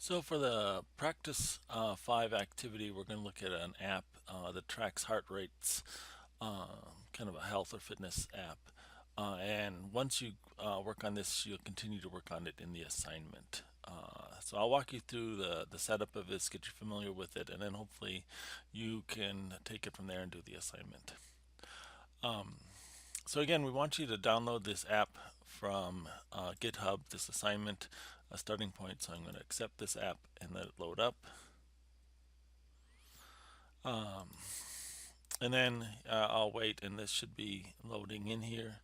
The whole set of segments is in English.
So for the practice 5 activity, we're going to look at an app that tracks heart rates, kind of a health or fitness app. And once you work on this, you'll continue to work on it in the assignment. So I'll walk you through the setup of this, get you familiar with it, and then hopefully you can take it from there and do the assignment. So again, we want you to download this app from GitHub, this assignment, a starting point. So I'm going to accept this app and let it load up. And then I'll wait, and this should be loading in here.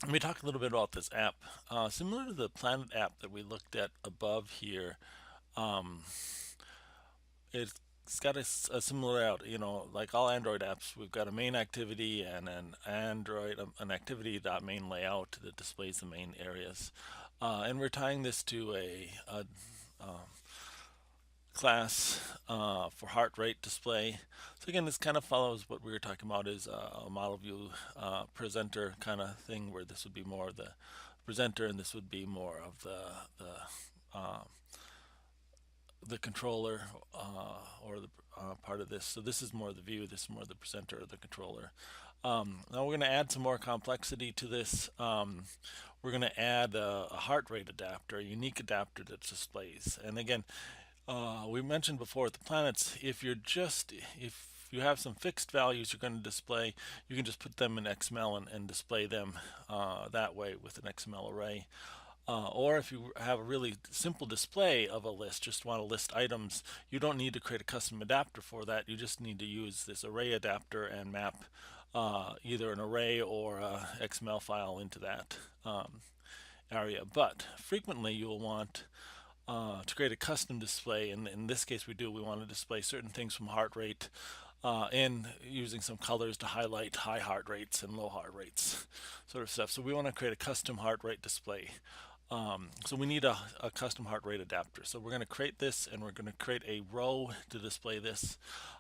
Let me talk a little bit about this app. Similar to the Planet app that we looked at above here, it's got a similar layout. Like all Android apps, we've got a main activity and an activity.main layout that displays the main areas. And we're tying this to a class for heart rate display. So again, this kind of follows what we were talking about, is a model view presenter kind of thing, where this would be more of the presenter and this would be more of the controller or the part of this. So this is more the view, this is more the presenter or the controller. Now we're going to add some more complexity to this. We're going to add a heart rate adapter, a unique adapter that displays. And again, we mentioned before at the planets, if you have some fixed values you're going to display, you can just put them in XML and display them that way with an XML array. Or if you have a really simple display of a list, just want to list items, you don't need to create a custom adapter for that. You just need to use this array adapter and map either an array or a XML file into that area. But frequently you'll want to create a custom display, and in this case we want to display certain things from heart rate and using some colors to highlight high heart rates and low heart rates sort of stuff. So we want to create a custom heart rate display. So we need a custom heart rate adapter. So we're going to create this, and we're going to create a row to display this.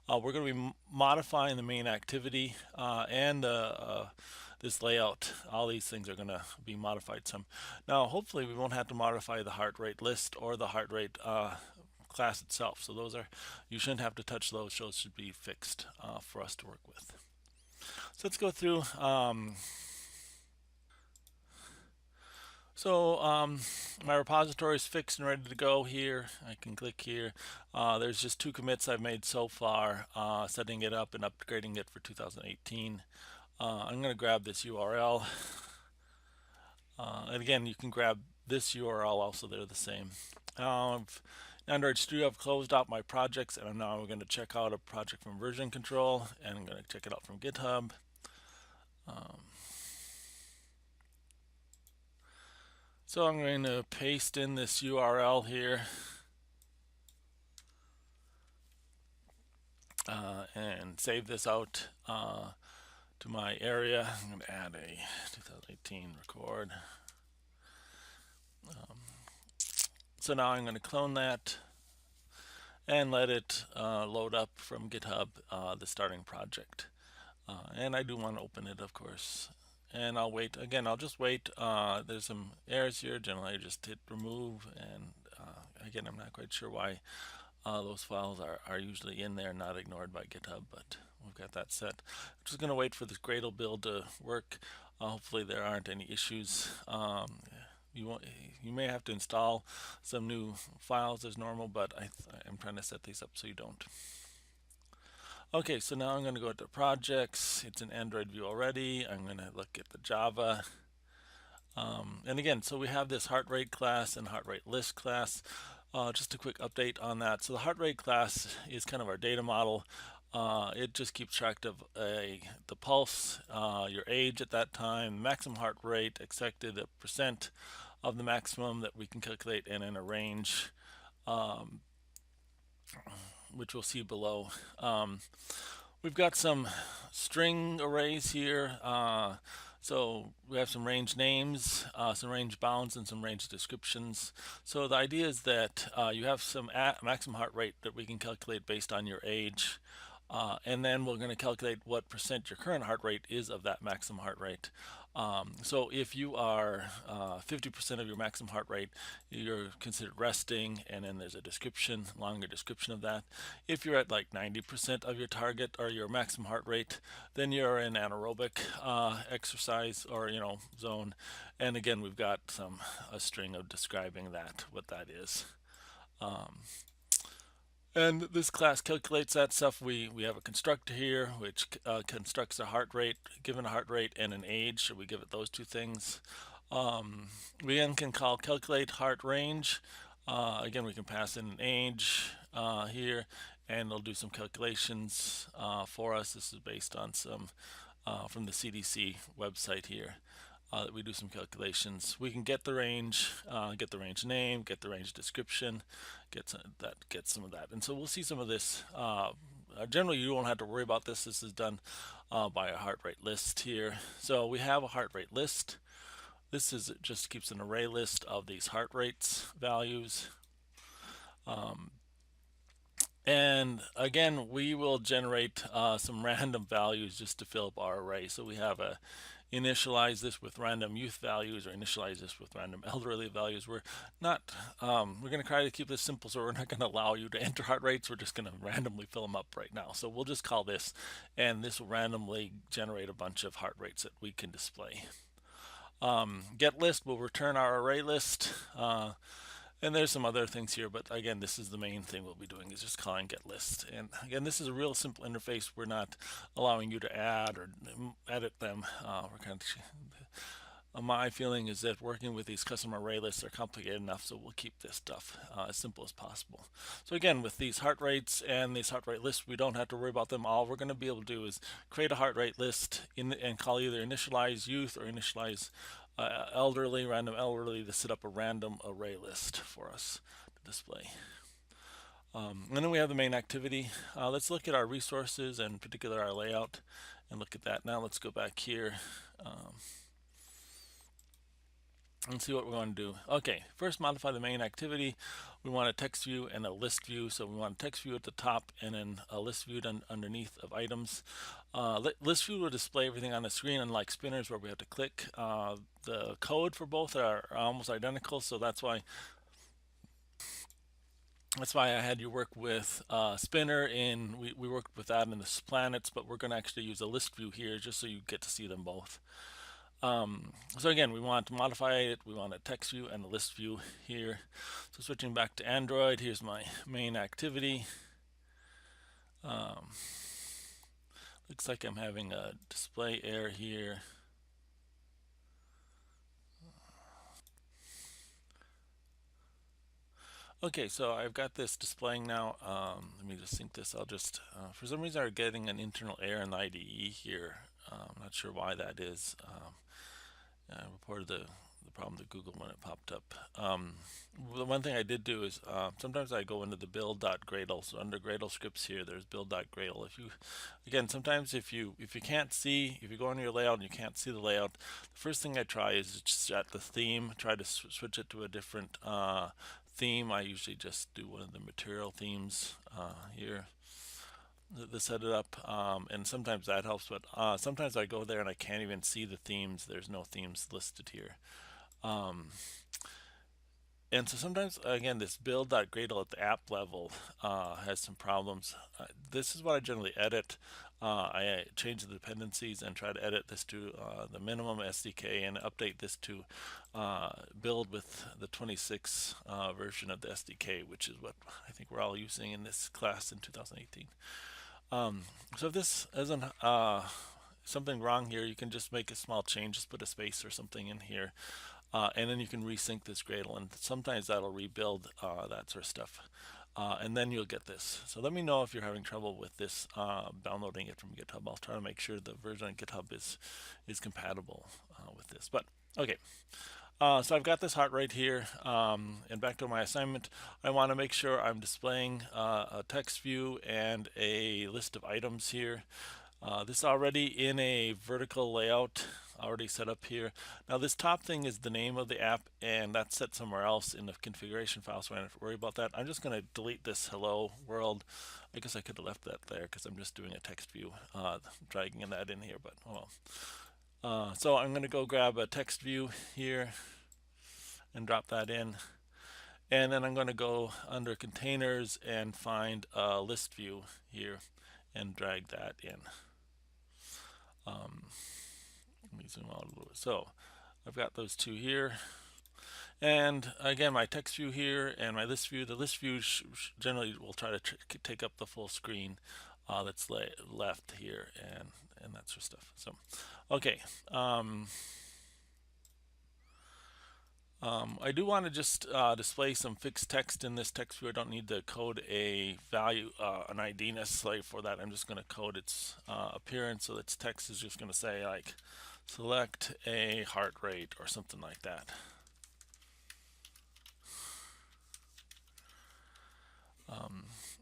We're going to be modifying the main activity and this layout. All these things are going to be modified some. Now hopefully we won't have to modify the heart rate list or the heart rate class itself. So you shouldn't have to touch those. Those should be fixed for us to work with. So let's go through. My repository is fixed and ready to go here. I can click here. There's just 2 commits I've made so far, setting it up and upgrading it for 2018. I'm going to grab this URL. And again, you can grab this URL also, they're the same. Android Studio, I've closed out my projects, and now I'm going to check out a project from version control, and I'm going to check it out from GitHub. So I'm going to paste in this URL here and save this out to my area. I'm going to add a 2018 record. So now I'm going to clone that and let it load up from GitHub, the starting project. And I do want to open it, of course. And I'll wait. Again, I'll just wait. There's some errors here. Generally, I just hit remove. And again, I'm not quite sure why those files are usually in there, not ignored by GitHub, but we've got that set. I'm just going to wait for this Gradle build to work. Hopefully there aren't any issues. You may have to install some new files as normal, but I'm trying to set these up so you don't. Okay, so now I'm going to go to projects. It's an Android view already. I'm going to look at the Java. And again, so we have this heart rate class and heart rate list class. Just a quick update on that. So the heart rate class is kind of our data model. It just keeps track of the pulse, your age at that time, maximum heart rate, expected a percent of the maximum that we can calculate, and in a range, which we'll see below. We've got some string arrays here. So we have some range names, some range bounds, and some range descriptions. So the idea is that you have some maximum heart rate that we can calculate based on your age. And then we're going to calculate what percent your current heart rate is of that maximum heart rate. So if you are 50% of your maximum heart rate, you're considered resting, and then there's a description, longer description of that. If you're at like 90% of your target or your maximum heart rate, then you're in anaerobic exercise or zone. And again, we've got a string of describing that, what that is. And this class calculates that stuff. We have a constructor here, which constructs a heart rate, given a heart rate and an age. So we give it those two things. We then can calculate heart range. Again, we can pass in an age here, and it'll do some calculations for us. This is based on some from the CDC website here. That we do some calculations. We can get the range name, get the range description, get some of that. And so we'll see some of this. Generally, you won't have to worry about this. This is done by a heart rate list here. So we have a heart rate list. This is just keeps an array list of these heart rates values. And again, we will generate some random values just to fill up our array. So we have a initialize this with random youth values or initialize this with random elderly values. We're not, we're going to try to keep this simple, so we're not going to allow you to enter heart rates. We're just going to randomly fill them up right now. So we'll just call this, and this will randomly generate a bunch of heart rates that we can display. Get list will return our array list. And there's some other things here, but again, this is the main thing we'll be doing, is just calling get list. And again, this is a real simple interface. We're not allowing you to add or edit them. My feeling is that working with these custom array lists are complicated enough, so we'll keep this stuff as simple as possible. So again, with these heart rates and these heart rate lists, we don't have to worry about them. All we're going to be able to do is create a heart rate list and call either initialize youth or initialize random elderly, to set up a random array list for us to display. And then we have the main activity. Let's look at our resources, and in particular our layout, and look at that. Now let's go back here and see what we're going to do. Okay, first modify the main activity. We want a text view and a list view. So we want a text view at the top and then a list view underneath of items. List view will display everything on the screen, unlike spinners where we have to click. The code for both are almost identical, so that's why I had you work with spinner. We worked with that in the planets, but we're going to actually use a list view here just so you get to see them both. So again, we want to modify it. We want a text view and a list view here. So switching back to Android, here's my main activity. Looks like I'm having a display error here. Okay, so I've got this displaying now. Let me just sync this. I'll just, for some reason, I'm getting an internal error in the IDE here. I'm not sure why that is. I reported the problem to Google when it popped up. The one thing I did do is sometimes I go into the build.gradle. So under Gradle scripts here, there's build.gradle. Sometimes if you can't see, if you go into your layout and you can't see the layout, the first thing I try is just at the theme, try to switch it to a different theme. I usually just do one of the material themes here to set it up, and sometimes that helps, but sometimes I go there and I can't even see the themes. There's no themes listed here. And so sometimes, again, this build.gradle at the app level has some problems. This is what I generally edit. I change the dependencies and try to edit this to the minimum SDK and update this to build with the 26 version of the SDK, which is what I think we're all using in this class in 2018. So if this isn't something wrong here, you can just make a small change, just put a space or something in here, and then you can resync this Gradle, and sometimes that'll rebuild that sort of stuff, and then you'll get this. So let me know if you're having trouble with this downloading it from GitHub. I'll try to make sure the version on GitHub is compatible with this. But okay. So I've got this heart rate here, and back to my assignment, I want to make sure I'm displaying a text view and a list of items here. This is already in a vertical layout, already set up here. Now this top thing is the name of the app, and that's set somewhere else in the configuration file, so I don't have to worry about that. I'm just going to delete this hello world. I guess I could have left that there because I'm just doing a text view, dragging that in here, but oh well. So I'm going to go grab a text view here and drop that in. And then I'm going to go under containers and find a list view here and drag that in. Let me zoom out a little bit. So I've got those two here. And again, my text view here and my list view. The list view generally will try to take up the full screen that's left here and that sort of stuff. So, okay. I do want to just display some fixed text in this text view. I don't need to code a value, an ID necessarily for that. I'm just going to code its appearance. So its text is just going to say like select a heart rate or something like that.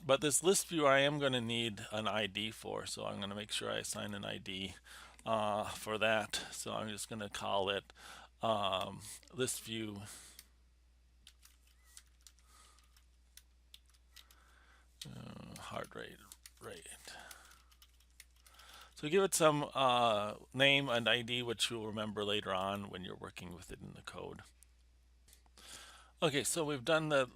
But this list view I am going to need an ID for, so I'm going to make sure I assign an ID for that. So I'm just going to call it list view heart rate. So give it some name and ID, which you'll remember later on when you're working with it in the code. Okay, so we've done the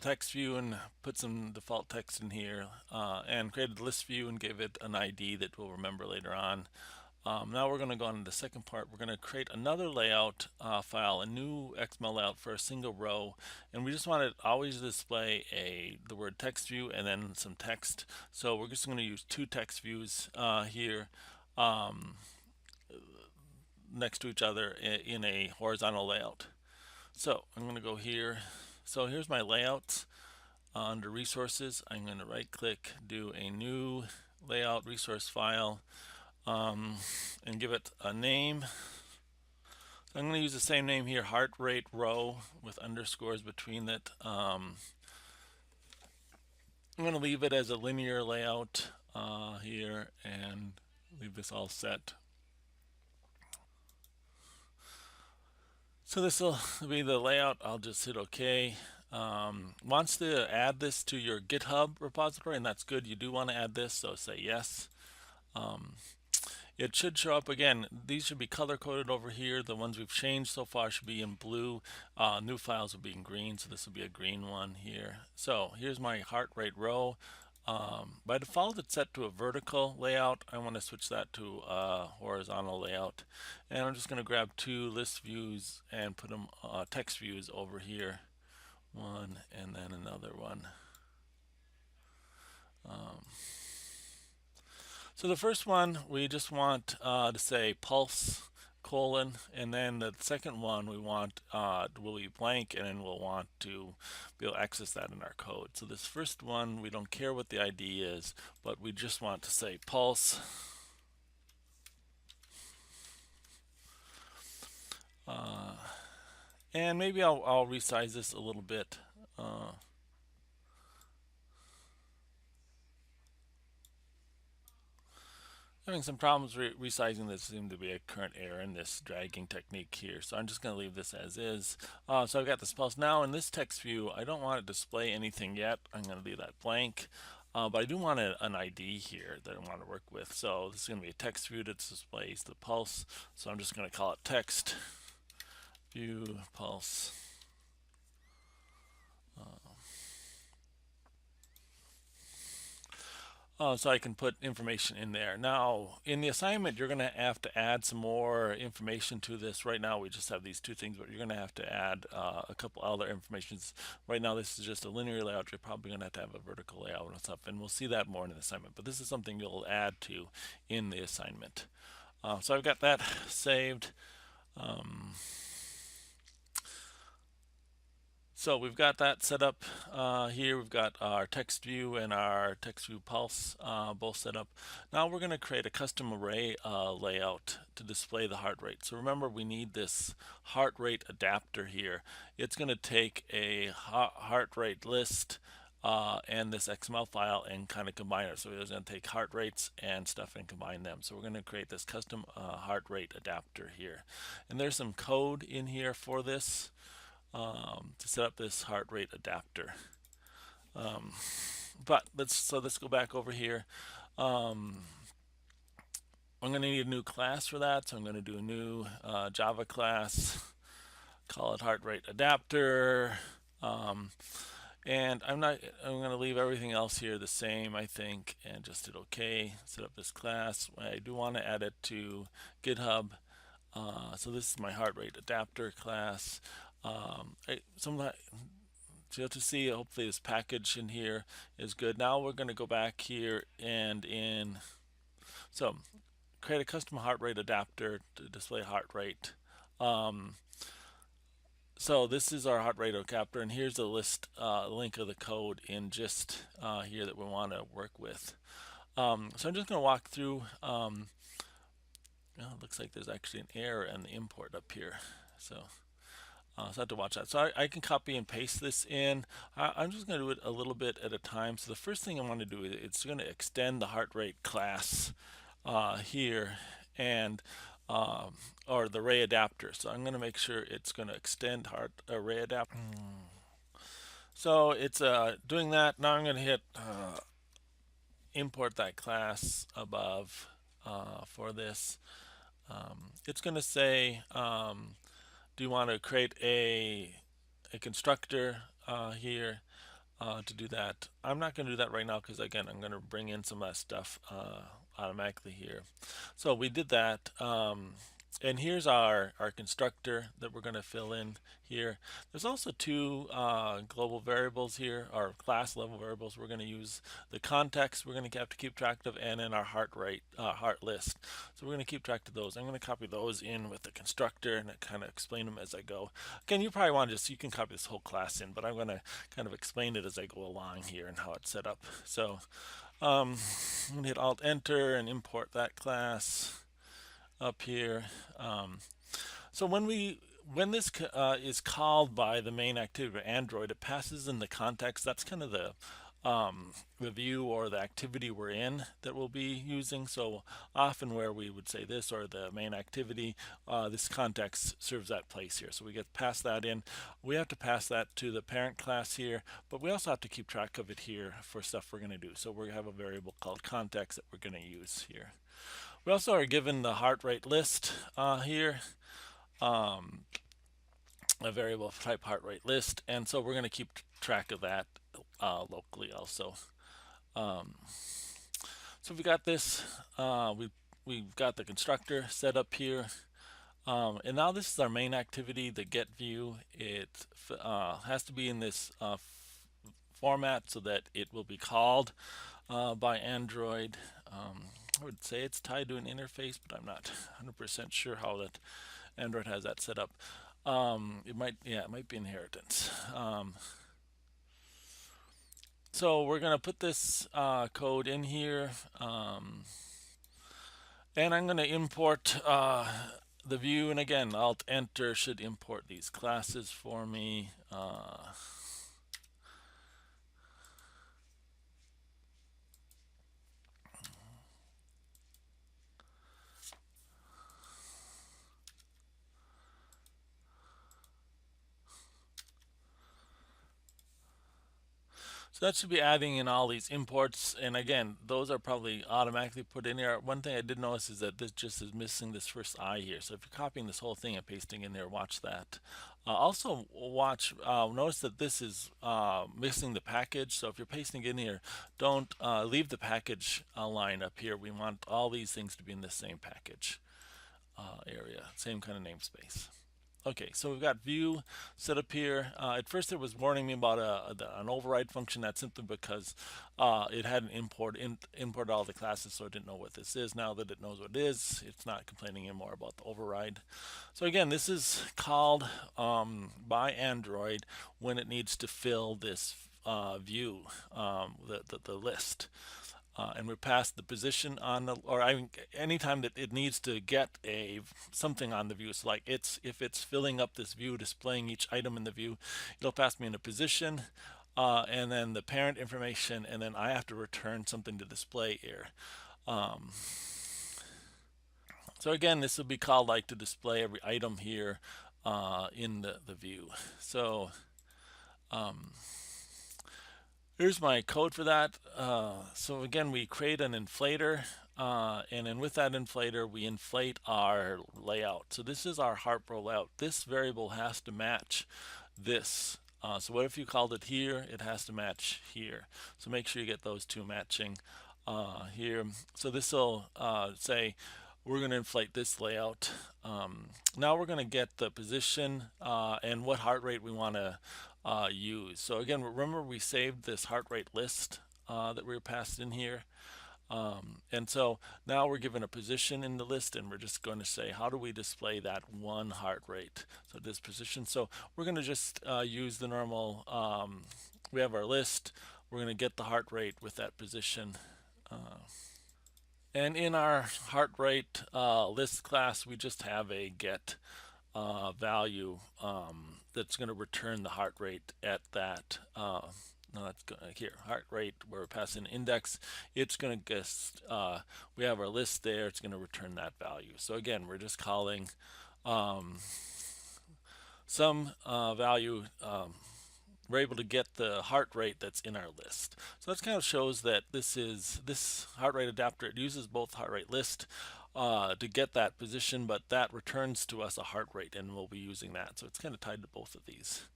text view and put some default text in here and created the list view and gave it an ID that we'll remember later on. Now we're going to go on to the second part. We're going to create another layout file, a new XML layout for a single row, and we just want to always display the word text view and then some text. So we're just going to use two text views here next to each other in a horizontal layout. So I'm going to go here. So here's my layouts. Under resources, I'm going to right click, do a new layout resource file, and give it a name. I'm going to use the same name here, heart rate row with underscores between it. I'm going to leave it as a linear layout here and leave this all set. So this will be the layout. I'll just hit OK. Wants to add this to your GitHub repository, and that's good. You do want to add this, so say yes. It should show up again. These should be color coded over here. The ones we've changed so far should be in blue. New files will be in green, so this will be a green one here. So here's my heart rate row. By default, it's set to a vertical layout. I want to switch that to a horizontal layout. And I'm just going to grab two list views and put them text views over here. One and then another one. So the first one, we just want to say pulse colon, and then the second one we want will be blank, and then we'll want to be able to access that in our code. So this first one, we don't care what the ID is, but we just want to say pulse. And maybe I'll resize this a little bit. Having some problems resizing this. Seems to be a current error in this dragging technique here, so I'm just going to leave this as is. So I've got this pulse. Now in this text view, I don't want to display anything yet. I'm going to leave that blank, but I do want an ID here that I want to work with. So this is going to be a text view that displays the pulse, so I'm just going to call it text view pulse. So I can put information in there. Now, in the assignment, you're going to have to add some more information to this. Right now, we just have these two things, but you're going to have to add a couple other informations. Right now, this is just a linear layout. You're probably going to have a vertical layout and stuff, and we'll see that more in the assignment. But this is something you'll add to in the assignment. So I've got that saved. So we've got that set up here. We've got our text view and our text view pulse both set up. Now we're going to create a custom array layout to display the heart rate. So remember, we need this heart rate adapter here. It's going to take a heart rate list and this XML file and kind of combine it. So we're going to take heart rates and stuff and combine them. So we're going to create this custom heart rate adapter here. And there's some code in here for this to set up this heart rate adapter. But let's go back over here. I'm going to need a new class for that, so I'm going to do a new Java class, call it heart rate adapter, and I'm going to leave everything else here the same, I think, and just hit OK. Set up this class. I do want to add it to GitHub. So this is my heart rate adapter class. So you have to see, hopefully this package in here is good. Now we're going to go back here and create a custom heart rate adapter to display heart rate. So this is our heart rate adapter, and here's a list link of the code in just here that we want to work with. So I'm just going to walk through. It looks like there's actually an error in the import up here, so I have to watch that. So I can copy and paste this in. I'm just going to do it a little bit at a time. So the first thing I want to do is it's going to extend the heart rate class here and or the array adapter. So I'm going to make sure it's going to extend array adapter. So it's doing that. Now I'm going to hit import that class above for this. It's going to say, do you want to create a constructor here to do that? I'm not going to do that right now because, again, I'm going to bring in some of that stuff automatically here. So we did that, and here's our constructor that we're going to fill in here. There's also two global variables here, or class level variables we're going to use. The context we're going to have to keep track of, and then our heart rate, heart list. So we're going to keep track of those. I'm going to copy those in with the constructor and kind of explain them as I go. Again, you probably want to you can copy this whole class in, but I'm going to kind of explain it as I go along here and how it's set up. So I'm going to hit Alt Enter and import that class up here. So when this is called by the main activity of Android, it passes in the context. That's kind of the view or the activity we're in that we'll be using. So often where we would say this or the main activity, this context serves that place here. So we get past that in. We have to pass that to the parent class here, but we also have to keep track of it here for stuff we're going to do. So we have a variable called context that we're going to use here. We also are given the heart rate list here, a variable type heart rate list, and so we're going to keep track of that locally also. So we got this, we've got the constructor set up here, and now this is our main activity, the get view. It has to be in this format so that it will be called by Android. I would say it's tied to an interface, but I'm not 100% sure how that Android has that set up. It might be inheritance. So we're going to put this code in here, and I'm going to import the view. And again, Alt Enter should import these classes for me. So that should be adding in all these imports, and again, those are probably automatically put in here. One thing I did notice is that this just is missing this first I here. So if you're copying this whole thing and pasting in there, watch that. Also watch, notice that this is missing the package. So if you're pasting in here, don't leave the package line up here. We want all these things to be in the same package area, same kind of namespace. Okay, so we've got view set up here. At first it was warning me about an override function. That's simply because it had an import all the classes, so it didn't know what this is. Now that it knows what it is, it's not complaining anymore about the override. So again, this is called by Android when it needs to fill this view, the list. And we pass the position on the, or anytime that it needs to get something on the view. So like if it's filling up this view, displaying each item in the view, it'll pass me in a position. and then the parent information, and then I have to return something to display here. So again, this will be called like to display every item here in the view. So here's my code for that. So again, we create an inflator, and then with that inflator, we inflate our layout. So this is our heart layout. This variable has to match this. So what if you called it here? It has to match here. So make sure you get those two matching here. So this will say we're going to inflate this layout. Now we're going to get the position and what heart rate we want to use. So again, remember we saved this heart rate list that we were passed in here. And so now we're given a position in the list, and we're just going to say, how do we display that one heart rate? So this position. So we're going to just use the normal, we have our list. We're going to get the heart rate with that position. And in our heart rate list class, we just have a get value that's going to return the heart rate at that. No, that's here heart rate. Where we're passing index. It's going to guess. We have our list there. It's going to return that value. So again, we're just calling some value. We're able to get the heart rate that's in our list. So that kind of shows that this heart rate adapter. It uses both heart rate list to get that position, but that returns to us a heart rate, and we'll be using that. So it's kind of tied to both of these.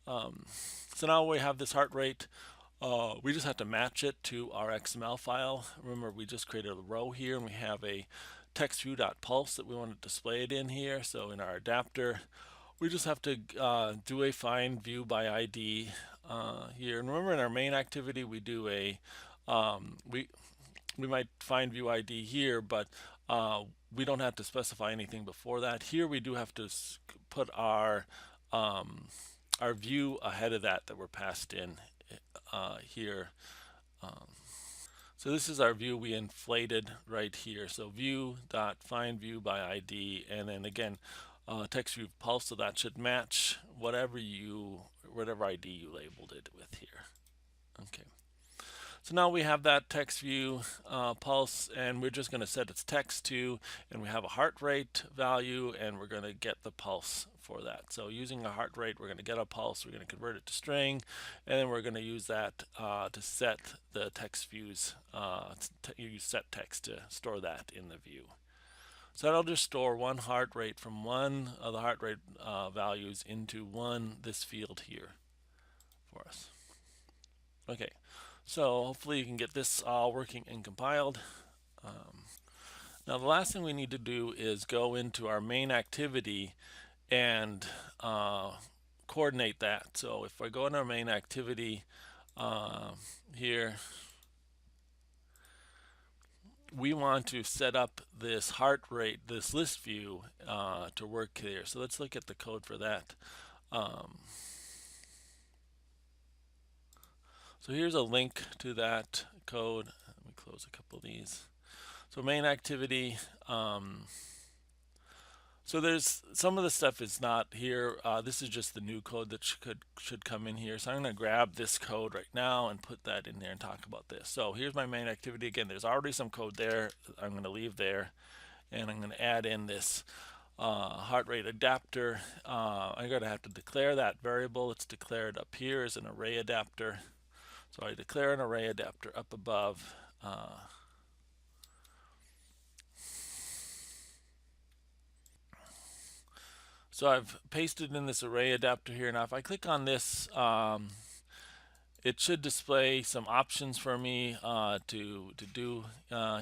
So now we have this heart rate. We just have to match it to our XML file. Remember, we just created a row here, and we have a text view.pulse that we want to display it in here. So in our adapter, we just have to do a find view by ID here. And remember, in our main activity, we do a we might find view ID here, but we don't have to specify anything before that. Here, we do have to put our view ahead of that we're passed in here. So this is our view we inflated right here. So view dot find view by ID, and then again text view pulse. So that should match whatever ID you labeled it with here. Okay. So now we have that text view pulse, and we're just going to set its text to, and we have a heart rate value, and we're going to get the pulse for that. So using a heart rate, we're going to get a pulse, we're going to convert it to string, and then we're going to use that to set the text views, use set text to store that in the view. So that'll just store one heart rate from one of the heart rate values into this field here for us. Okay. So hopefully you can get this all working and compiled. Now the last thing we need to do is go into our main activity and coordinate that. So if I go in our main activity here, we want to set up this heart rate, this list view to work here. So let's look at the code for that. So here's a link to that code. Let me close a couple of these. So main activity. So there's some of the stuff is not here. This is just the new code that should come in here. So I'm going to grab this code right now and put that in there and talk about this. So here's my main activity. Again, there's already some code there. I'm going to leave there, and I'm going to add in this heart rate adapter. I'm going to have to declare that variable. It's declared up here as an array adapter. So I declare an array adapter up above. So I've pasted in this array adapter here. Now if I click on this, it should display some options for me to do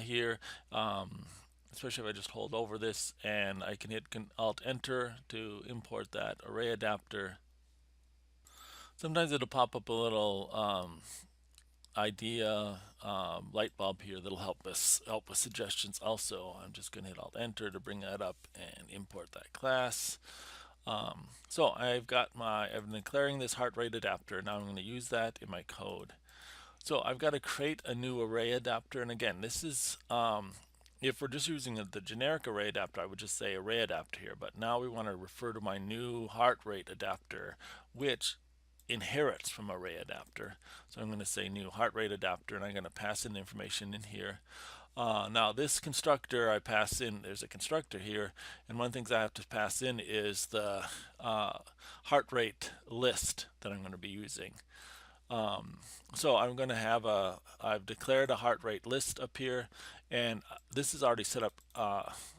here, especially if I just hold over this, and I can hit Alt Enter to import that array adapter. Sometimes it'll pop up a little idea light bulb here that'll help with suggestions also. I'm just going to hit Alt Enter to bring that up and import that class. So I've been declaring this heart rate adapter. Now I'm going to use that in my code. So I've got to create a new array adapter, and again, this is if we're just using the generic array adapter, I would just say array adapter here, but now we want to refer to my new heart rate adapter, which inherits from array adapter. So I'm going to say new heart rate adapter, and I'm going to pass in the information in here. Now this constructor I pass in, there's a constructor here, and one of the things I have to pass in is the heart rate list that I'm going to be using. So I'm going to have I've declared a heart rate list up here, and this is already set up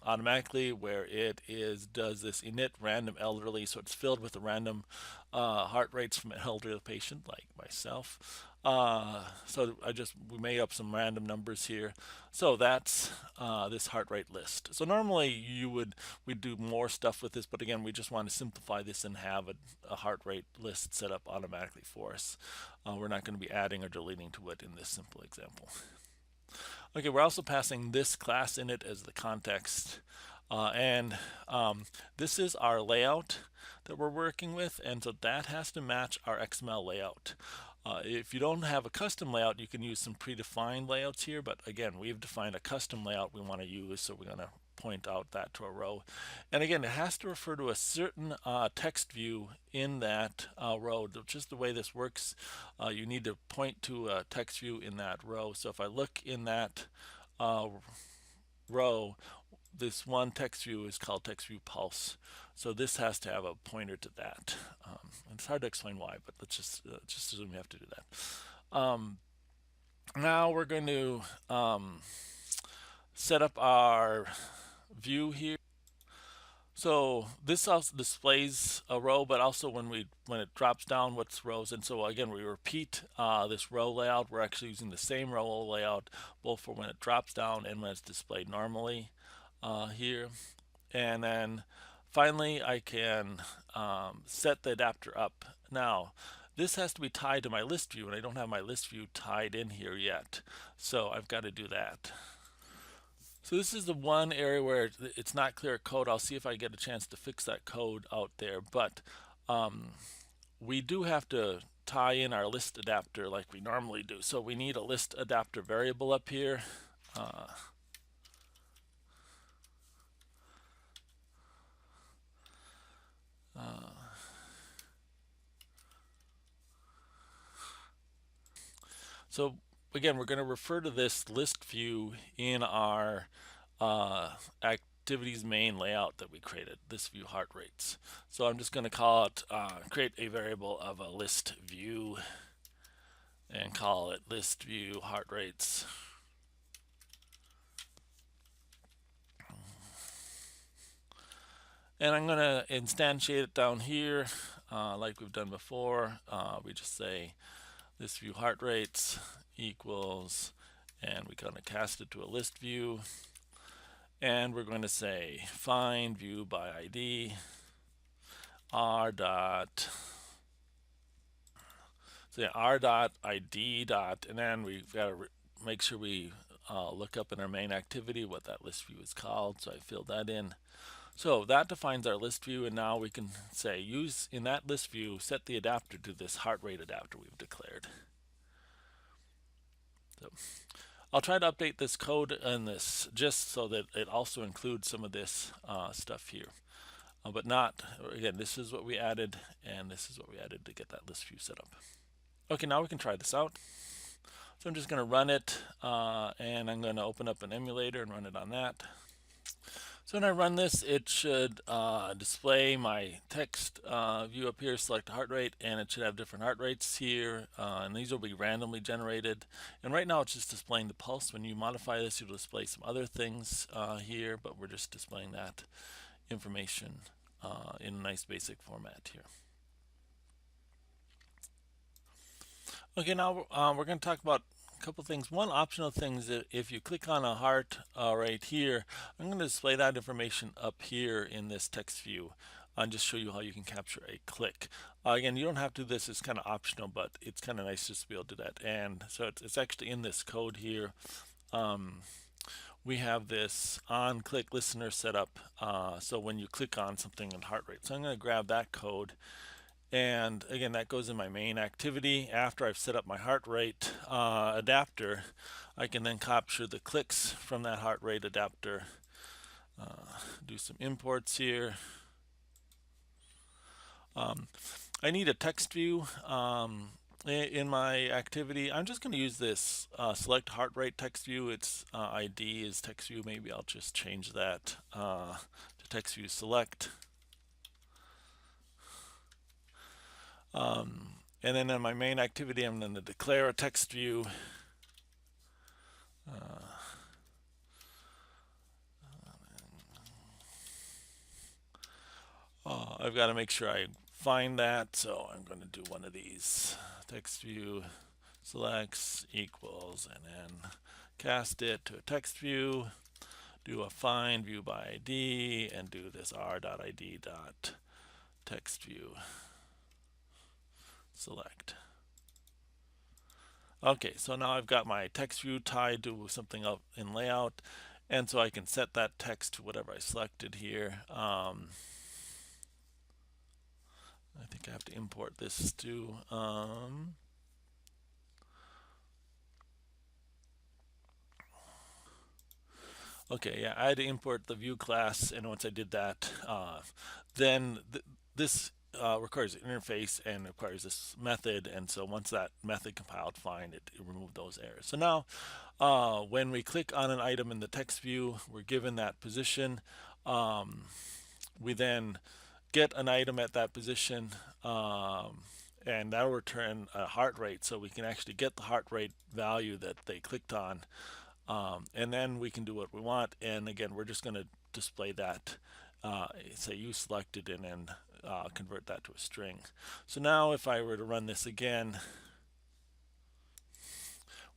automatically where it does this init random elderly, so it's filled with the random heart rates from an elderly patient like myself. So we made up some random numbers here. So that's this heart rate list. So normally we'd do more stuff with this, but again, we just want to simplify this and have a heart rate list set up automatically for us. We're not going to be adding or deleting to it in this simple example. Okay, we're also passing this class in it as the context, and this is our layout that we're working with, and so that has to match our XML layout. If you don't have a custom layout, you can use some predefined layouts here, but again, we've defined a custom layout we want to use, so we're going to point out that to a row. And again, it has to refer to a certain text view in that row. Just the way this works, you need to point to a text view in that row. So if I look in that row, this one text view is called text view pulse. So this has to have a pointer to that. It's hard to explain why, but let's just assume we have to do that. Now we're going to set up our view here. So this also displays a row, but also when it drops down, what's rows. And so again, we repeat this row layout. We're actually using the same row layout both for when it drops down and when it's displayed normally here. And then finally, I can set the adapter up. Now, this has to be tied to my list view, and I don't have my list view tied in here yet. So I've got to do that. So this is the one area where it's not clear code. I'll see if I get a chance to fix that code out there. But we do have to tie in our list adapter like we normally do. So we need a list adapter variable up here. So again, we're going to refer to this list view in our activities main layout that we created, this view heart rates. So I'm just going to call it, create a variable of a list view and call it list view heart rates. And I'm going to instantiate it down here like we've done before. We just say this view heart rates equals, and we're going to cast it to a list view, and we're going to say find view by ID r dot, so yeah, r dot ID dot, and then we've got to make sure we look up in our main activity what that list view is called. So I filled that in. So that defines our list view, and now we can say use in that list view, set the adapter to this heart rate adapter we've declared. So I'll try to update this code in this just so that it also includes some of this stuff here, but not, again, this is what we added and this is what we added to get that list view set up. Okay, now we can try this out. So I'm just going to run it and I'm going to open up an emulator and run it on that. So when I run this, it should display my text view up here, select a heart rate, and it should have different heart rates here, and these will be randomly generated. And right now it's just displaying the pulse. When you modify this, you'll display some other things here, but we're just displaying that information in a nice basic format here. Okay, now we're going to talk about couple things. One optional thing is that if you click on a heart right here, I'm going to display that information up here in this text view and just show you how you can capture a click. Again, you don't have to do this, it's kind of optional, but it's kind of nice just to be able to do that. And so it's actually in this code here. We have this on click listener set up, so when you click on something in heart rate. So I'm going to grab that code. And again, that goes in my main activity. After I've set up my heart rate adapter, I can then capture the clicks from that heart rate adapter. Do some imports here. I need a text view in my activity. I'm just going to use this select heart rate text view. Its ID is text view. Maybe I'll just change that to text view select. And then in my main activity, I'm going to declare a text view. I've got to make sure I find that, so I'm going to do one of these. Text view selects equals, and then cast it to a text view. Do a find view by ID, and do this r.id.text view select. Okay, so now I've got my text view tied to something up in layout, and so I can set that text to whatever I selected here. I think I have to import this to okay, yeah, I had to import the view class, and once I did that, then this requires an interface and requires this method, and so once that method compiled, fine, it removed those errors. So now, when we click on an item in the text view, we're given that position. We then get an item at that position, and that'll return a heart rate, so we can actually get the heart rate value that they clicked on. And then we can do what we want, and again we're just going to display that, say you selected, and then convert that to a string. So now if I were to run this again,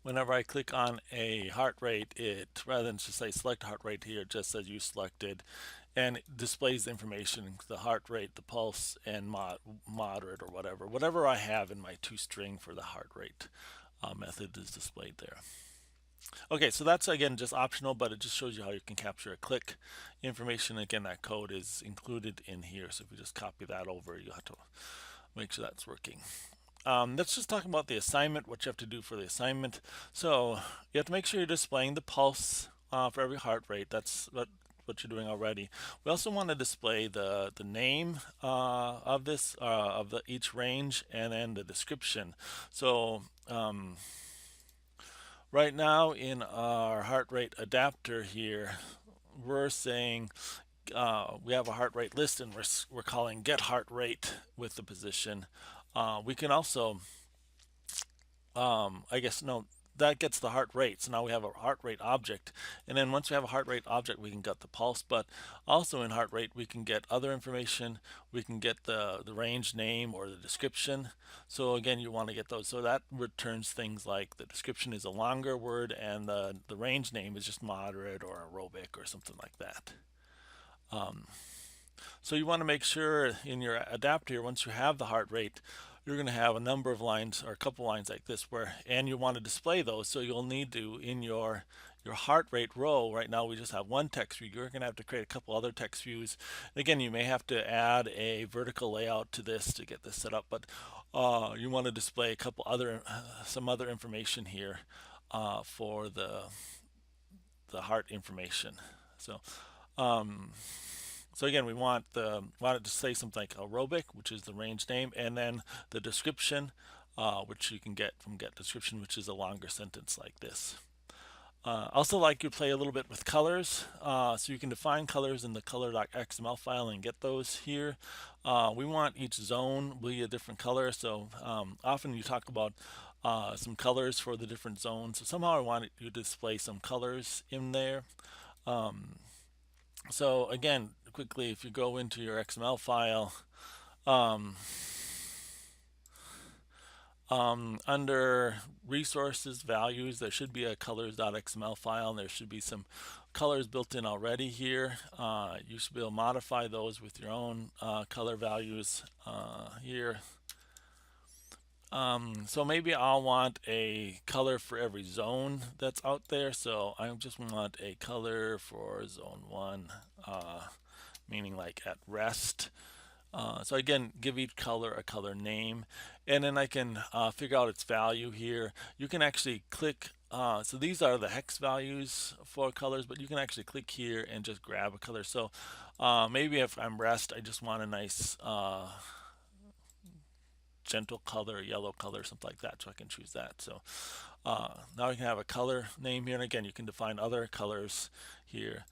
whenever I click on a heart rate, it, rather than just say select heart rate here, it just says you selected, and it displays the information, the heart rate, the pulse, and moderate or whatever I have in my toString for the heart rate method is displayed there. Okay, so that's again just optional, but it just shows you how you can capture a click information. Again, that code is included in here, so if you just copy that over, you have to make sure that's working. Let's just talk about the assignment, what you have to do for the assignment. So you have to make sure you're displaying the pulse for every heart rate. That's what you're doing already. We also want to display the name of this of each range, and then the description. So right now in our heart rate adapter here, we're saying we have a heart rate list, and we're calling get heart rate with the position. We can also, I guess, no, that gets the heart rate. So now we have a heart rate object, and then once we have a heart rate object, we can get the pulse. But also in heart rate, we can get other information. We can get the range name or the description. So again, you want to get those. So that returns things like the description is a longer word, and the range name is just moderate or aerobic or something like that. So you want to make sure in your adapter, once you have the heart rate, you're going to have a number of lines or a couple lines like this and you want to display those. So you'll need to, in your heart rate row, right now we just have one text view. You're going to have to create a couple other text views. Again, you may have to add a vertical layout to this to get this set up, but you want to display a couple other, some other information here for the heart information. So again, we want it to say something like aerobic, which is the range name, and then the description, which you can get from get description, which is a longer sentence like this. Also like you play a little bit with colors, so you can define colors in the color.xml file and get those here. We want each zone be a different color, so often you talk about some colors for the different zones. So somehow I want you to display some colors in there. So again, quickly, if you go into your XML file, under resources values, there should be a colors.xml file, and there should be some colors built in already here. You should be able to modify those with your own color values here. So maybe I'll want a color for every zone that's out there. So I just want a color for zone 1, meaning like at rest. So again, give each color a color name, and then I can figure out its value here. You can actually click, so these are the hex values for colors, but you can actually click here and just grab a color. So maybe if I'm rest, I just want a nice gentle color, yellow color, something like that. So I can choose that. So now I can have a color name here, and again, you can define other colors here.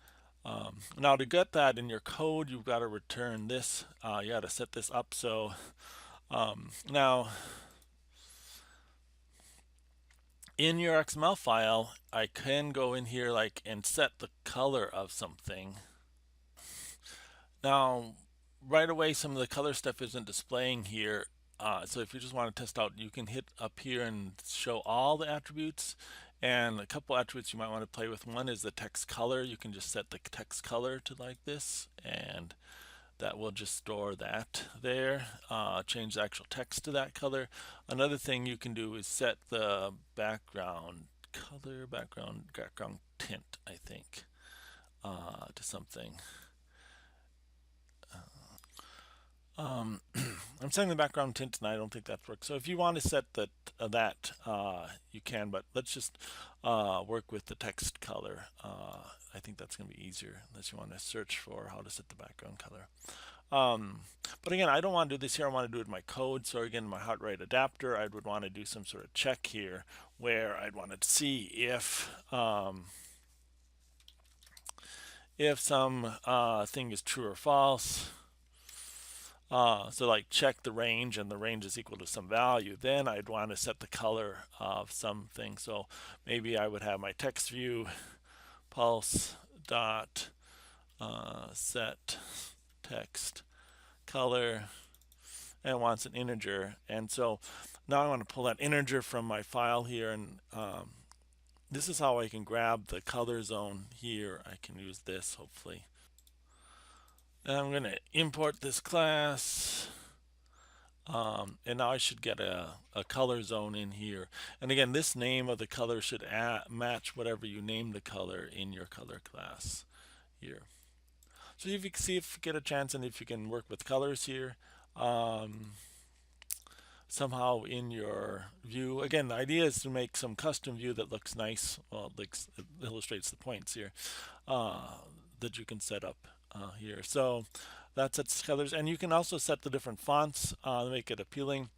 Now to get that in your code, you've got to return this. You got to set this up. So now in your XML file, I can go in here like and set the color of something. Now, right away, some of the color stuff isn't displaying here. So if you just want to test out, you can hit up here and show all the attributes. And a couple attributes you might want to play with. One is the text color. You can just set the text color to like this, and that will just store that there. Change the actual text to that color. Another thing you can do is set the background color, background tint, I think, to something. I'm setting the background tint and I don't think that works. So if you want to set that, you can, but let's just work with the text color. I think that's going to be easier unless you want to search for how to set the background color. But again, I don't want to do this here. I want to do it in my code. So again, my heartrate adapter, I would want to do some sort of check here where I'd want to see if some thing is true or false. So like check the range, and the range is equal to some value. Then I'd want to set the color of something. So maybe I would have my text view pulse dot set text color, and it wants an integer. And so now I want to pull that integer from my file here, and this is how I can grab the color zone here. I can use this hopefully. And I'm going to import this class, and now I should get a color zone in here. And again, this name of the color should match whatever you name the color in your color class here. So if you can see if you get a chance, and if you can work with colors here somehow in your view. Again, the idea is to make some custom view that looks nice. Well, it illustrates the points here that you can set up here. So that sets colors, and you can also set the different fonts to make it appealing.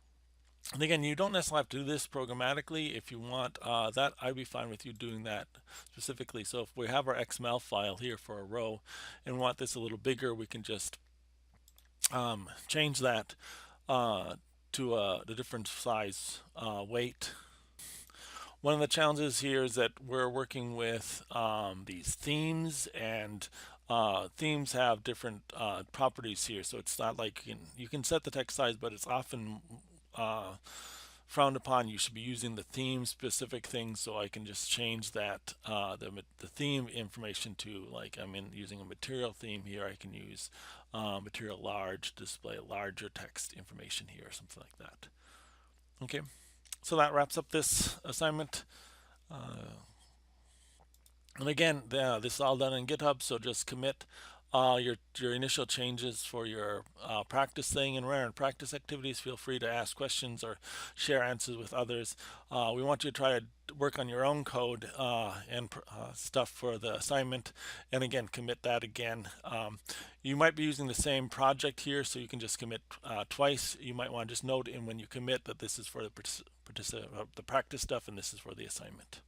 And again, you don't necessarily have to do this programmatically. If you want that, I'd be fine with you doing that specifically. So if we have our XML file here for a row and want this a little bigger, we can just change that to the different size weight. One of the challenges here is that we're working with these themes, and themes have different properties here. So it's not like you can set the text size, but it's often frowned upon. You should be using the theme specific things. So I can just change that the theme information to, like, I'm using a material theme here. I can use material large, display larger text information here, or something like that. Okay. So that wraps up this assignment. And again, this is all done in GitHub, so just commit your initial changes for your practice thing. And rare and practice activities, feel free to ask questions or share answers with others. We want you to try to work on your own code and stuff for the assignment. And again, commit that again. You might be using the same project here, so you can just commit twice. You might want to just note in when you commit that this is for the practice stuff and this is for the assignment.